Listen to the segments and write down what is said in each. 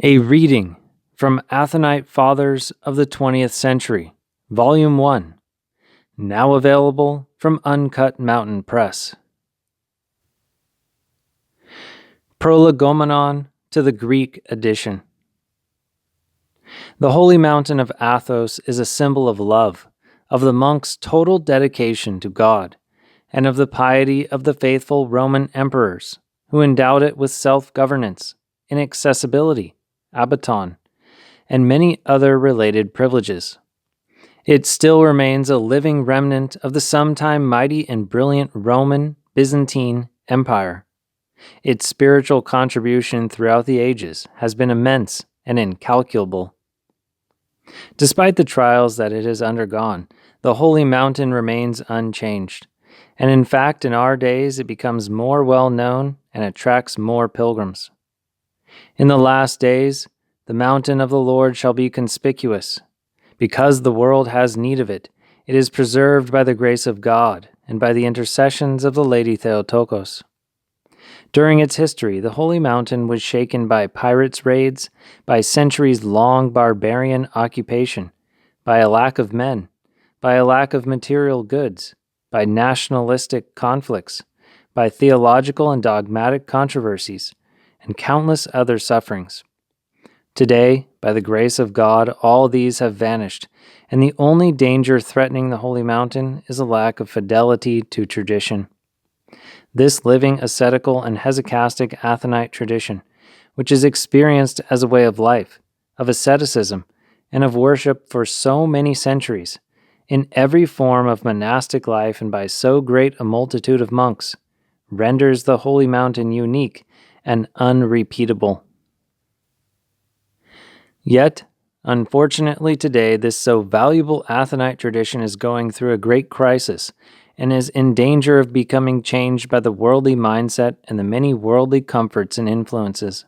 A reading from Athenite Fathers of the 20th Century, Volume 1, now available from Uncut Mountain Press. Prolegomenon to the Greek edition. The holy mountain of Athos is a symbol of love, of the monks' total dedication to God, and of the piety of the faithful Roman emperors, who endowed it with self-governance, inaccessibility, abaton, and many other related privileges. It still remains a living remnant of the sometime mighty and brilliant Roman Byzantine Empire. Its spiritual contribution throughout the ages has been immense and incalculable. Despite the trials that it has undergone, the holy mountain remains unchanged, and in fact in our days it becomes more well known and attracts more pilgrims. In the last days, the mountain of the Lord shall be conspicuous. Because the world has need of it, it is preserved by the grace of God and by the intercessions of the Lady Theotokos. During its history, the holy mountain was shaken by pirates' raids, by centuries-long barbarian occupation, by a lack of men, by a lack of material goods, by nationalistic conflicts, by theological and dogmatic controversies, and countless other sufferings. Today, by the grace of God, all these have vanished, and the only danger threatening the holy mountain is a lack of fidelity to tradition. This living ascetical and hesychastic Athenite tradition, which is experienced as a way of life, of asceticism, and of worship for so many centuries, in every form of monastic life and by so great a multitude of monks, renders the holy mountain unique and unrepeatable. Yet, unfortunately today, this so valuable Athenite tradition is going through a great crisis and is in danger of becoming changed by the worldly mindset and the many worldly comforts and influences.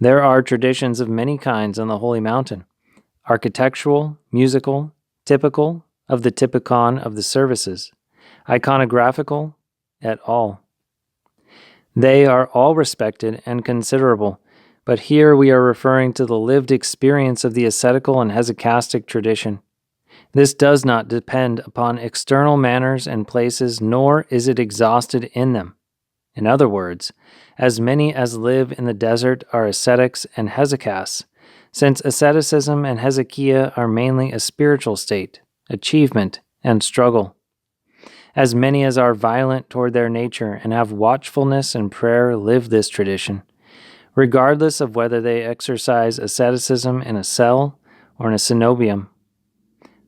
There are traditions of many kinds on the holy mountain, architectural, musical, typical, of the typicon of the services, iconographical, et al. They are all respected and considerable, but here we are referring to the lived experience of the ascetical and hesychastic tradition. This does not depend upon external manners and places, nor is it exhausted in them. In other words, as many as live in the desert are ascetics and hesychasts, since asceticism and hesychia are mainly a spiritual state, achievement, and struggle. As many as are violent toward their nature and have watchfulness and prayer live this tradition, regardless of whether they exercise asceticism in a cell or in a cenobium.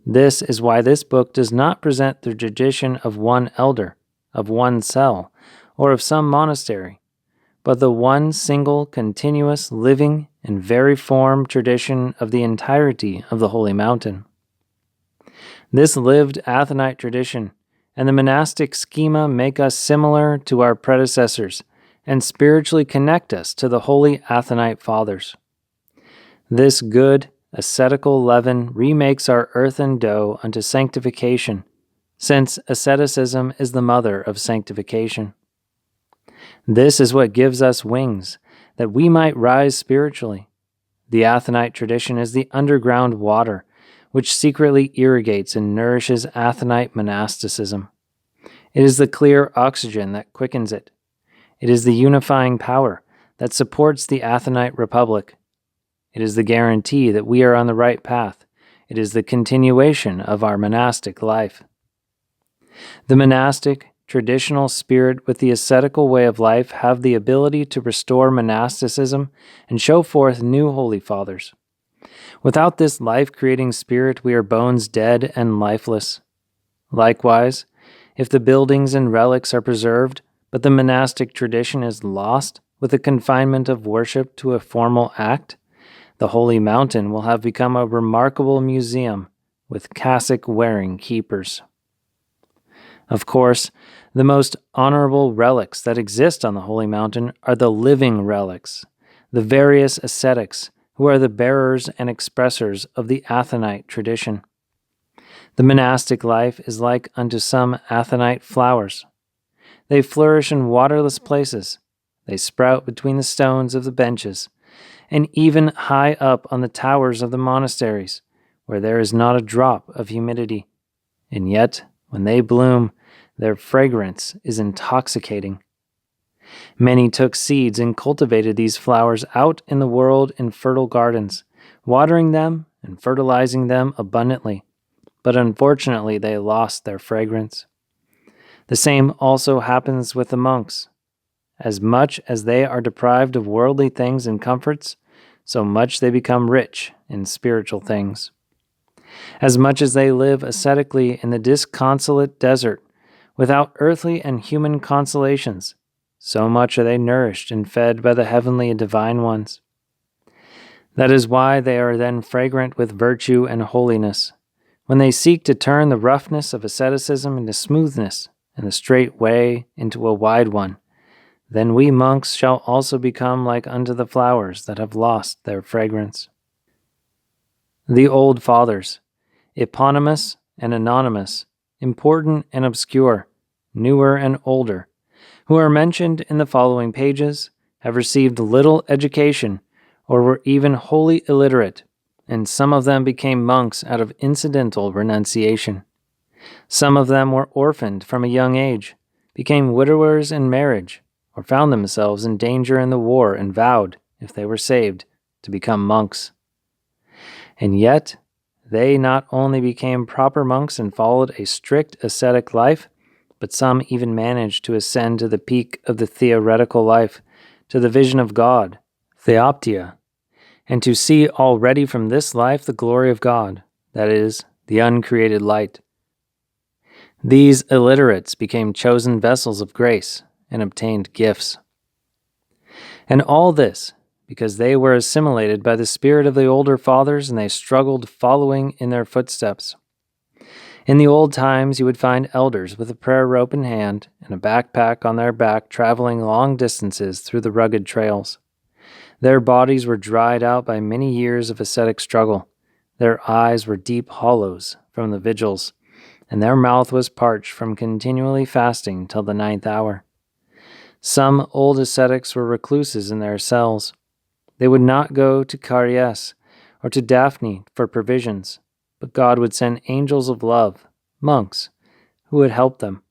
This is why this book does not present the tradition of one elder, of one cell, or of some monastery, but the one single, continuous, living, and variform tradition of the entirety of the holy mountain. This lived Athenite tradition and the monastic schema make us similar to our predecessors and spiritually connect us to the holy Athenite fathers. This good, ascetical leaven remakes our earthen dough unto sanctification, since asceticism is the mother of sanctification. This is what gives us wings, that we might rise spiritually. The Athenite tradition is the underground water, which secretly irrigates and nourishes Athenite monasticism. It is the clear oxygen that quickens it. It is the unifying power that supports the Athenite Republic. It is the guarantee that we are on the right path. It is the continuation of our monastic life. The monastic, traditional spirit with the ascetical way of life have the ability to restore monasticism and show forth new holy fathers. Without this life-creating spirit, we are bones dead and lifeless. Likewise, if the buildings and relics are preserved, but the monastic tradition is lost with the confinement of worship to a formal act, the holy mountain will have become a remarkable museum with cassock-wearing keepers. Of course, the most honorable relics that exist on the holy mountain are the living relics, the various ascetics, who are the bearers and expressors of the Athenite tradition. The monastic life is like unto some Athenite flowers. They flourish in waterless places. They sprout between the stones of the benches, and even high up on the towers of the monasteries, where there is not a drop of humidity. And yet, when they bloom, their fragrance is intoxicating. Many took seeds and cultivated these flowers out in the world in fertile gardens, watering them and fertilizing them abundantly, but unfortunately they lost their fragrance. The same also happens with the monks. As much as they are deprived of worldly things and comforts, so much they become rich in spiritual things. As much as they live ascetically in the disconsolate desert, without earthly and human consolations, so much are they nourished and fed by the heavenly and divine ones. That is why they are then fragrant with virtue and holiness, when they seek to turn the roughness of asceticism into smoothness, and the straight way into a wide one. Then we monks shall also become like unto the flowers that have lost their fragrance. The old fathers, eponymous and anonymous, important and obscure, newer and older, who are mentioned in the following pages, have received little education or were even wholly illiterate, and some of them became monks out of incidental renunciation. Some of them were orphaned from a young age, became widowers in marriage, or found themselves in danger in the war and vowed, if they were saved, to become monks. And yet, they not only became proper monks and followed a strict ascetic life, but some even managed to ascend to the peak of the theoretical life, to the vision of God, theoptia, and to see already from this life the glory of God, that is, the uncreated light. These illiterates became chosen vessels of grace and obtained gifts. And all this because they were assimilated by the spirit of the older fathers and they struggled following in their footsteps. In the old times, you would find elders with a prayer rope in hand and a backpack on their back traveling long distances through the rugged trails. Their bodies were dried out by many years of ascetic struggle. Their eyes were deep hollows from the vigils, and their mouth was parched from continually fasting till the 9th hour. Some old ascetics were recluses in their cells. They would not go to Charis or to Daphne for provisions, but God would send angels of love, monks, who would help them.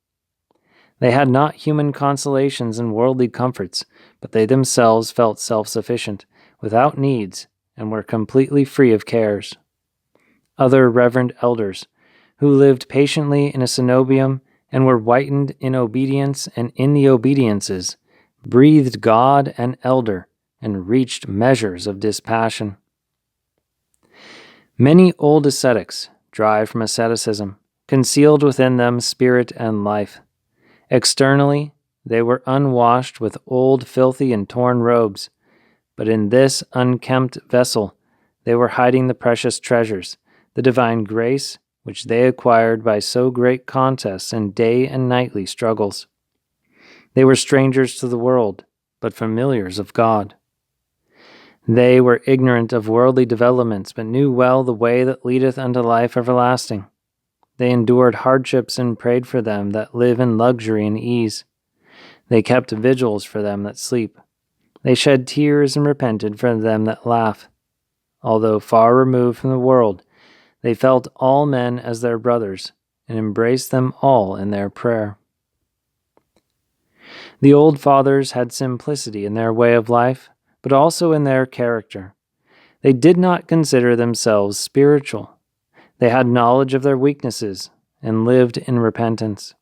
They had not human consolations and worldly comforts, but they themselves felt self-sufficient, without needs, and were completely free of cares. Other reverend elders, who lived patiently in a cenobium and were whitened in obedience and in the obediences, breathed God and elder, and reached measures of dispassion. Many old ascetics, dry from asceticism, concealed within them spirit and life. Externally, they were unwashed with old, filthy, and torn robes, but in this unkempt vessel they were hiding the precious treasures, the divine grace, which they acquired by so great contests and day and nightly struggles. They were strangers to the world, but familiars of God. They were ignorant of worldly developments, but knew well the way that leadeth unto life everlasting. They endured hardships and prayed for them that live in luxury and ease. They kept vigils for them that sleep. They shed tears and repented for them that laugh. Although far removed from the world, they felt all men as their brothers, and embraced them all in their prayer. The old fathers had simplicity in their way of life, but also in their character. They did not consider themselves spiritual. They had knowledge of their weaknesses and lived in repentance.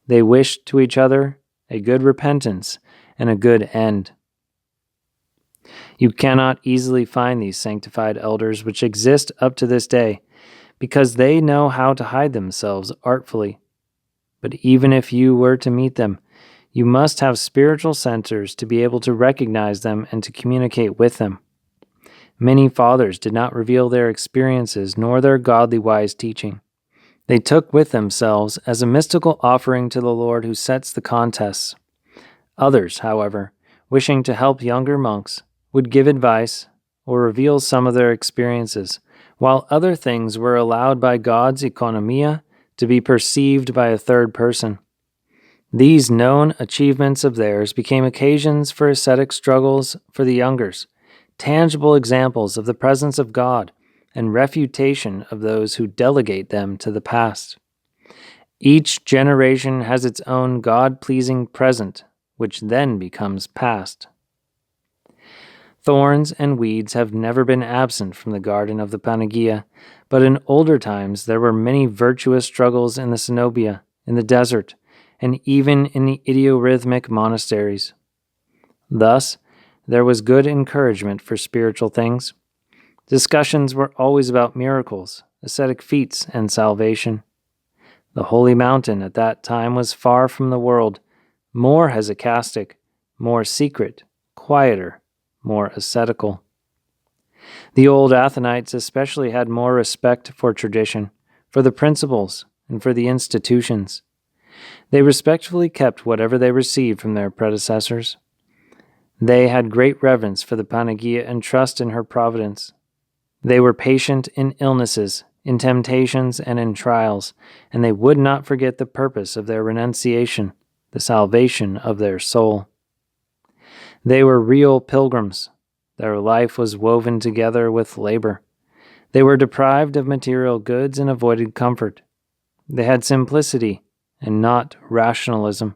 They wished to each other a good repentance and a good end. You cannot easily find these sanctified elders which exist up to this day, because they know how to hide themselves artfully. But even if you were to meet them, you must have spiritual sensors to be able to recognize them and to communicate with them. Many fathers did not reveal their experiences nor their godly wise teaching. They took with themselves as a mystical offering to the Lord who sets the contests. Others, however, wishing to help younger monks, would give advice or reveal some of their experiences, while other things were allowed by God's economia to be perceived by a third person. These known achievements of theirs became occasions for ascetic struggles for the youngers, tangible examples of the presence of God and refutation of those who delegate them to the past. Each generation has its own God-pleasing present, which then becomes past. Thorns and weeds have never been absent from the garden of the Panagia, but in older times there were many virtuous struggles in the cenobia, in the desert, and even in the idiorhythmic monasteries. Thus, there was good encouragement for spiritual things. Discussions were always about miracles, ascetic feats, and salvation. The holy mountain at that time was far from the world, more hesychastic, more secret, quieter, more ascetical. The old Athenites especially had more respect for tradition, for the principles, and for the institutions. They respectfully kept whatever they received from their predecessors. They had great reverence for the Panagia and trust in her providence. They were patient in illnesses, in temptations, and in trials, and they would not forget the purpose of their renunciation, the salvation of their soul. They were real pilgrims. Their life was woven together with labor. They were deprived of material goods and avoided comfort. They had simplicity and not rationalism,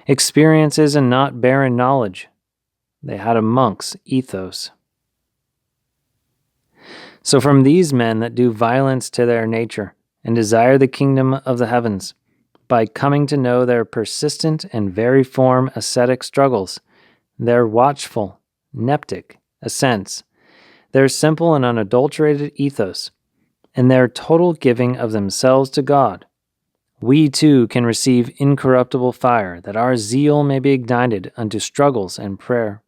experiences and not barren knowledge. They had a monk's ethos. So from these men that do violence to their nature and desire the kingdom of the heavens, by coming to know their persistent and variform ascetic struggles, their watchful, neptic ascents, their simple and unadulterated ethos, and their total giving of themselves to God, we too can receive incorruptible fire, that our zeal may be ignited unto struggles and prayer.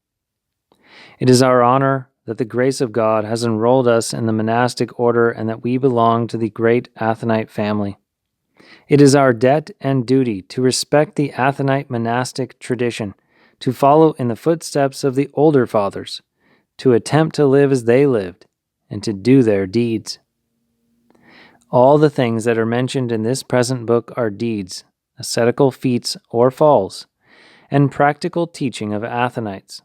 It is our honor that the grace of God has enrolled us in the monastic order and that we belong to the great Athenite family. It is our debt and duty to respect the Athenite monastic tradition, to follow in the footsteps of the older fathers, to attempt to live as they lived, and to do their deeds. All the things that are mentioned in this present book are deeds, ascetical feats or falls, and practical teaching of Athenites.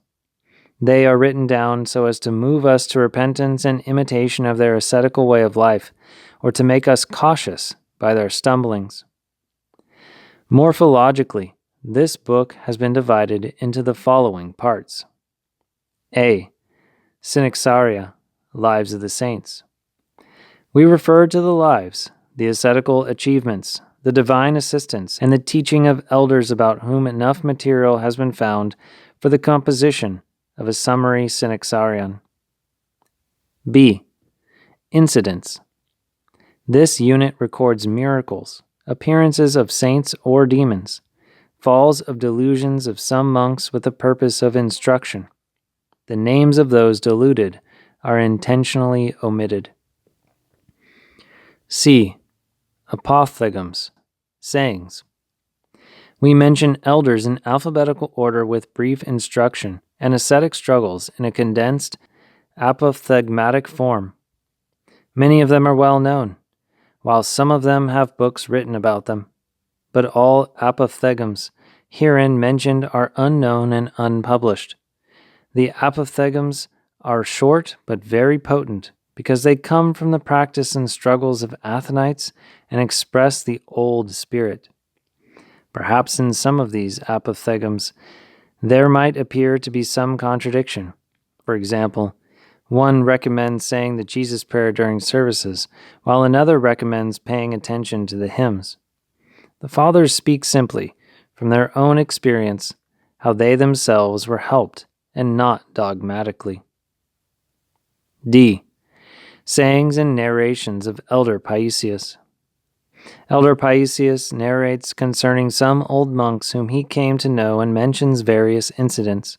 They are written down so as to move us to repentance and imitation of their ascetical way of life, or to make us cautious by their stumblings. Morphologically, this book has been divided into the following parts. A. Synaxaria, Lives of the Saints. We refer to the lives, the ascetical achievements, the divine assistance, and the teaching of elders about whom enough material has been found for the composition of a summary Synaxarion. B. Incidents. This unit records miracles, appearances of saints or demons, falls of delusions of some monks with the purpose of instruction. The names of those deluded are intentionally omitted. C. Apophthegms, sayings. We mention elders in alphabetical order with brief instruction and ascetic struggles in a condensed apophthegmatic form. Many of them are well known, while some of them have books written about them. But all apophthegms herein mentioned are unknown and unpublished. The apophthegms are short but very potent, because they come from the practice and struggles of Athenites and express the old spirit. Perhaps in some of these apophthegms there might appear to be some contradiction. For example, one recommends saying the Jesus prayer during services, while another recommends paying attention to the hymns. The fathers speak simply, from their own experience, how they themselves were helped, and not dogmatically. D. Sayings and narrations of Elder Paisius. Elder Paisius narrates concerning some old monks whom he came to know and mentions various incidents.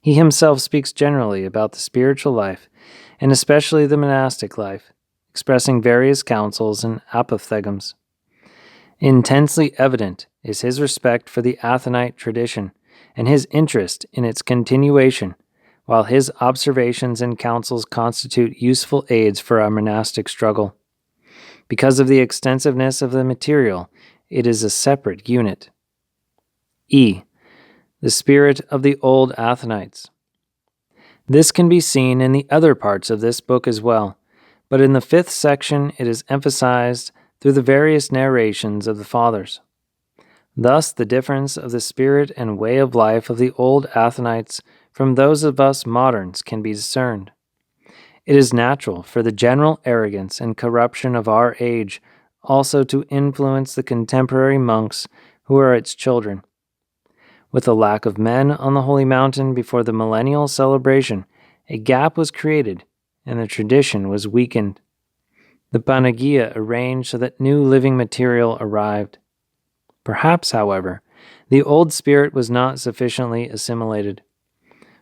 He himself speaks generally about the spiritual life, and especially the monastic life, expressing various counsels and apophthegms. Intensely evident is his respect for the Athenite tradition and his interest in its continuation, while his observations and counsels constitute useful aids for our monastic struggle. Because of the extensiveness of the material, it is a separate unit. E. The spirit of the old Athenites. This can be seen in the other parts of this book as well, but in the 5th section it is emphasized through the various narrations of the Fathers. Thus, the difference of the spirit and way of life of the old Athonites from those of us moderns can be discerned. It is natural for the general arrogance and corruption of our age also to influence the contemporary monks who are its children. With the lack of men on the Holy Mountain before the millennial celebration, a gap was created and the tradition was weakened. The Panagia arranged so that new living material arrived. Perhaps, however, the old spirit was not sufficiently assimilated.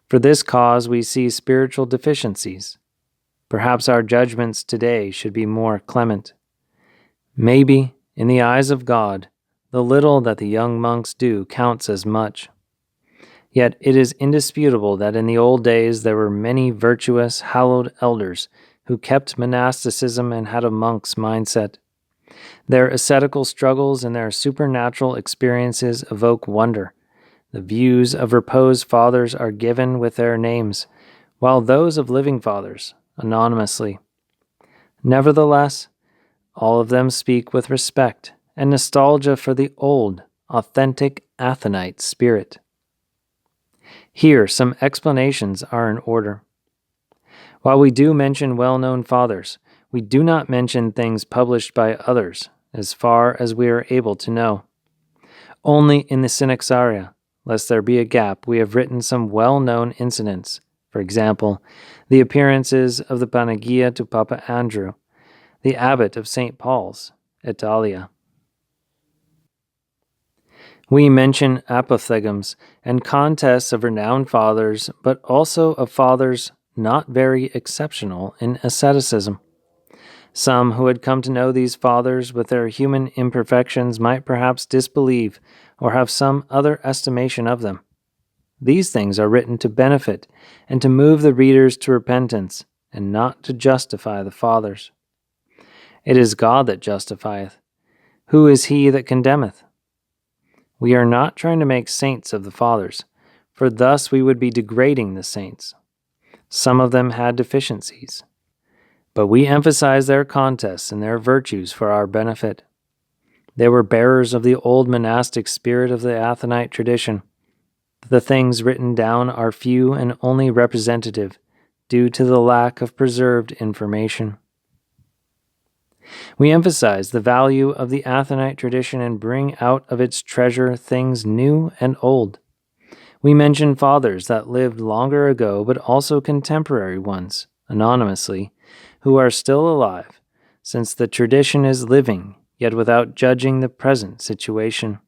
For this cause we see spiritual deficiencies. Perhaps our judgments today should be more clement. Maybe, in the eyes of God, the little that the young monks do counts as much. Yet it is indisputable that in the old days there were many virtuous, hallowed elders who kept monasticism and had a monk's mindset. Their ascetical struggles and their supernatural experiences evoke wonder. The views of reposed fathers are given with their names, while those of living fathers, anonymously. Nevertheless, all of them speak with respect and nostalgia for the old, authentic Athenite spirit. Here, some explanations are in order. While we do mention well-known fathers, we do not mention things published by others, as far as we are able to know. Only in the Synaxaria, lest there be a gap, we have written some well-known incidents. For example, the appearances of the Panagia to Papa Andrew, the abbot of St. Paul's, Italia. We mention apophthegms and contests of renowned fathers, but also of fathers not very exceptional in asceticism. Some who had come to know these fathers with their human imperfections might perhaps disbelieve or have some other estimation of them. These things are written to benefit and to move the readers to repentance, and not to justify the fathers. It is God that justifieth. Who is he that condemneth? We are not trying to make saints of the fathers, for thus we would be degrading the saints. Some of them had deficiencies, but we emphasize their contests and their virtues for our benefit. They were bearers of the old monastic spirit of the Athonite tradition. The things written down are few and only representative, due to the lack of preserved information. We emphasize the value of the Athenite tradition and bring out of its treasure things new and old. We mention fathers that lived longer ago, but also contemporary ones, anonymously, who are still alive, since the tradition is living, yet without judging the present situation.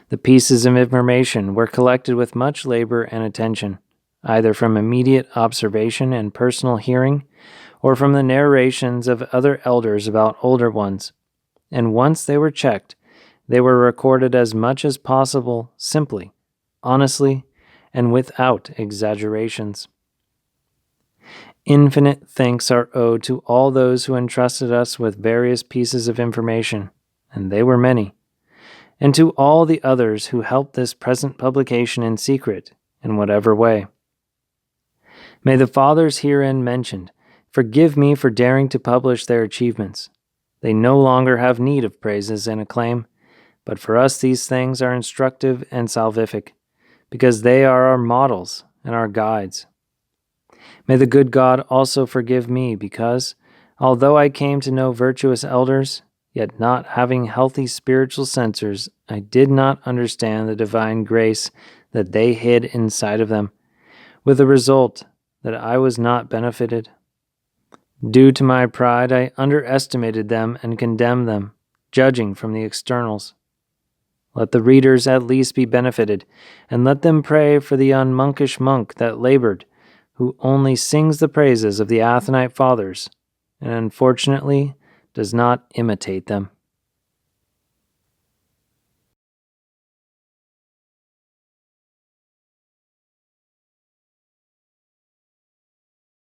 The pieces of information were collected with much labor and attention, either from immediate observation and personal hearing, or from the narrations of other elders about older ones, and once they were checked, they were recorded as much as possible simply, honestly, and without exaggerations. Infinite thanks are owed to all those who entrusted us with various pieces of information, and they were many, and to all the others who helped this present publication in secret, in whatever way. May the fathers herein mentioned forgive me for daring to publish their achievements. They no longer have need of praises and acclaim, but for us these things are instructive and salvific, because they are our models and our guides. May the good God also forgive me, because, although I came to know virtuous elders, yet not having healthy spiritual censors, I did not understand the divine grace that they hid inside of them, with the result that I was not benefited. Due to my pride, I underestimated them and condemned them, judging from the externals. Let the readers at least be benefited, and let them pray for the unmonkish monk that labored, who only sings the praises of the Athenite fathers, and unfortunately does not imitate them.